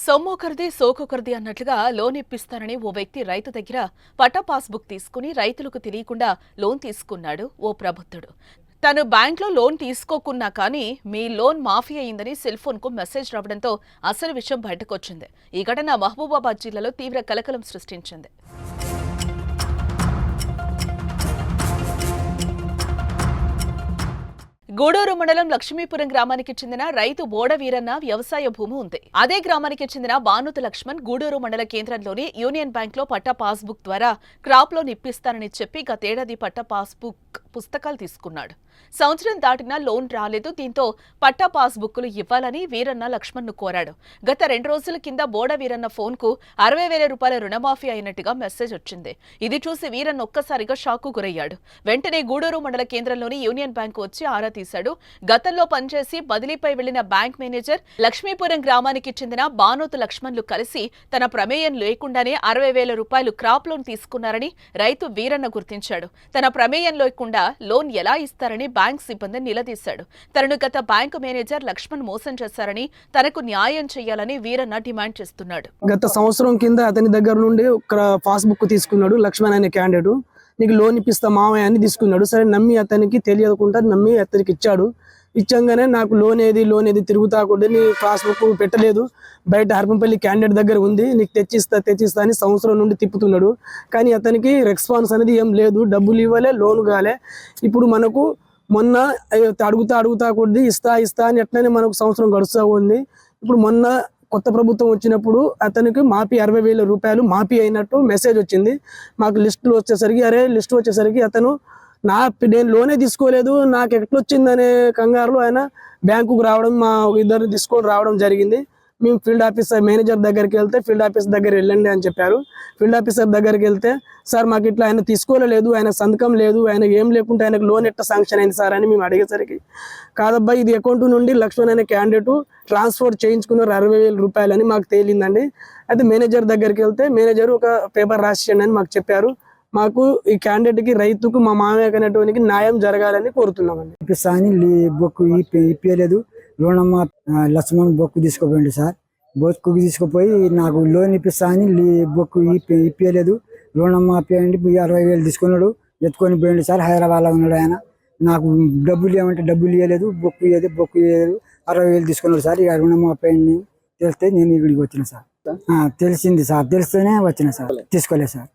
సొమ్మొకరిది సోకొకరిది అన్నట్లుగా లోన్ ఇప్పిస్తానని ఓ వ్యక్తి రైతు దగ్గర పట్టా పాస్బుక్ తీసుకుని రైతులకు తెలియకుండా లోన్ తీసుకున్నాడు ఓ ప్రబుద్ధుడు. తను బ్యాంక్లో లోన్ తీసుకోకున్నా కానీ మీ లోన్ మాఫీ అయిందని సెల్ ఫోన్కు మెసేజ్ రావడంతో అసలు విషయం బయటకొచ్చింది. ఈ ఘటన మహబూబాబాద్ జిల్లాలో తీవ్ర కలకలం సృష్టించింది. గూడూరు మండలం లక్ష్మీపురం గ్రామానికి చెందిన రైతు బోడ వీరన్న వ్యవసాయ భూమి ఉంది. అదే గ్రామానికి చెందిన బానుతు లక్ష్మణ్ గూడూరు మండల కేంద్రంలోని యూనియన్ బ్యాంక్ లో పట్టా పాస్బుక్ ద్వారా క్రాప్ లోన్ ఇప్పిస్తానని చెప్పి గతేడాది పట్టా పాస్బుక్ పుస్తకాలు తీసుకున్నాడు. సంవత్సరం దాటినా లోన్ రాలేదు. దీంతో పట్టా పాస్బుక్లు ఇవ్వాలని వీరన్న లక్ష్మణ్ ను కోరాడు. గత 2 రోజుల కింద బోడ వీరన్న ఫోన్ కు 60,000 రూపాయల రుణమాఫీ అయినట్టుగా మెసేజ్ వచ్చింది. ఇది చూసి వీరన్న ఒక్కసారిగా షాక్ కు గురయ్యాడు. వెంటనే గూడూరు మండల కేంద్రంలోని యూనియన్ బ్యాంక్ వచ్చి ఆరా తీశాడు. గతంలో పనిచేసి బదిలీపై వెళ్లిన బ్యాంక్ మేనేజర్ లక్ష్మీపురం గ్రామానికి చెందిన బానోతు లక్ష్మణ్లు కలిసి తన ప్రమేయం లేకుండానే 60,000 రూపాయలు క్రాప్ లోన్ తీసుకున్నారని రైతు వీరన్న గుర్తించాడు. తన ప్రమేయం లేకుండా లోన్ ఎలా ఇస్తారని బ్యాంక్ సిబ్బందిని నిలదీశాడు. తనను గత బ్యాంకు మేనేజర్ లక్ష్మణ్ మోసం చేశారని, తనకు న్యాయం చేయాలని వీరన్న డిమాండ్ చేస్తున్నాడు. గత సంవత్సరం కింద అతని దగ్గర నుండి ఒక పాస్బుక్ తీసుకున్నాడు లక్ష్మణ్ అనే క్యాండిడేట్. నీకు లోన్ ఇప్పిస్తా మామయ్య అని తీసుకున్నాడు. సరే నమ్మి అతనికి తెలియకుండా నమ్మి అతనికి ఇచ్చాడు. ఇచ్చంగానే నాకు లోన్ ఏది తిరుగుతా కూడా నీ పాస్బుక్ పెట్టలేదు, బయట హర్పంపల్లి క్యాండిడేట్ దగ్గర ఉంది, నీకు తెచ్చిస్తా అని సంవత్సరం నుండి తిప్పుతున్నాడు. కానీ అతనికి రెస్పాన్స్ అనేది ఏం లేదు, డబ్బులు ఇవ్వలే, లోన్ కాలే. ఇప్పుడు మనకు మొన్న అడుగుతా కొద్ది ఇస్తా అని ఎట్లనే మనకు సంవత్సరం గడుస్తూ ఉంది. ఇప్పుడు మొన్న కొత్త ప్రభుత్వం వచ్చినప్పుడు అతనికి మాఫీ 60,000 రూపాయలు మాఫీ అయినట్టు మెసేజ్ వచ్చింది. మాకు లిస్టులు వచ్చేసరికి అతను నేను లోనే తీసుకోలేదు, నాకు ఎట్లొచ్చిందనే కంగారులో ఆయన బ్యాంకుకు రావడం, మా ఇద్దరు తీసుకొని రావడం జరిగింది. మేము ఫీల్డ్ ఆఫీసర్ మేనేజర్ దగ్గరికి వెళ్తే ఫీల్డ్ ఆఫీసర్ దగ్గర వెళ్ళండి అని చెప్పారు. ఫీల్డ్ ఆఫీసర్ దగ్గరికి వెళ్తే సార్ మాకు ఇట్లా ఆయన తీసుకోలేదు, ఆయన సంతకం లేదు, ఆయన ఏం లేకుంటే ఆయనకు లోన్ ఎట్లా శాంక్షన్ అయింది సార్ అని మేము అడిగేసరికి కాదబ్బా ఇది అకౌంట్ నుండి లక్ష్మణ్ అనే క్యాండిడేట్ ట్రాన్స్ఫర్ చేయించుకున్నారు 60,000 రూపాయలు అని మాకు తేలిందండి. అయితే మేనేజర్ దగ్గరికి వెళ్తే మేనేజర్ ఒక పేపర్ రాసియండి అని మాకు చెప్పారు. మాకు ఈ క్యాండిడేట్కి రైతుకు మా మామయ్య అనేటువంటి న్యాయం జరగాలని కోరుతున్నామండి. ఇప్పిస్తాని బొక్కు ఇప్పలేదు, లోనమ్మ లక్ష్మణ్ బొక్కు తీసుకుపోయింది సార్. బొక్కు తీసుకుపోయి నాకు లోన్ ఇప్పిస్తాని బొక్కు ఇప్పలేదు, లోనమ్మ ఇప్పియండి 60,000 తీసుకున్నాడు, ఎత్తుకొని పోయింది సార్. హైదరాబాద్లో ఉన్నాడు ఆయన. నాకు డబ్బులు ఇవ్వమంటే డబ్బులు ఇవ్వలేదు, బొక్కు ఇవ్వలేదు 60,000 తీసుకున్నాడు సార్. ఇక రుణమ్మ తెలిస్తే నేను ఇక్కడికి వచ్చిన సార్. తెలిసింది సార్, తెలిస్తేనే వచ్చిన సార్, తీసుకోలేదు సార్.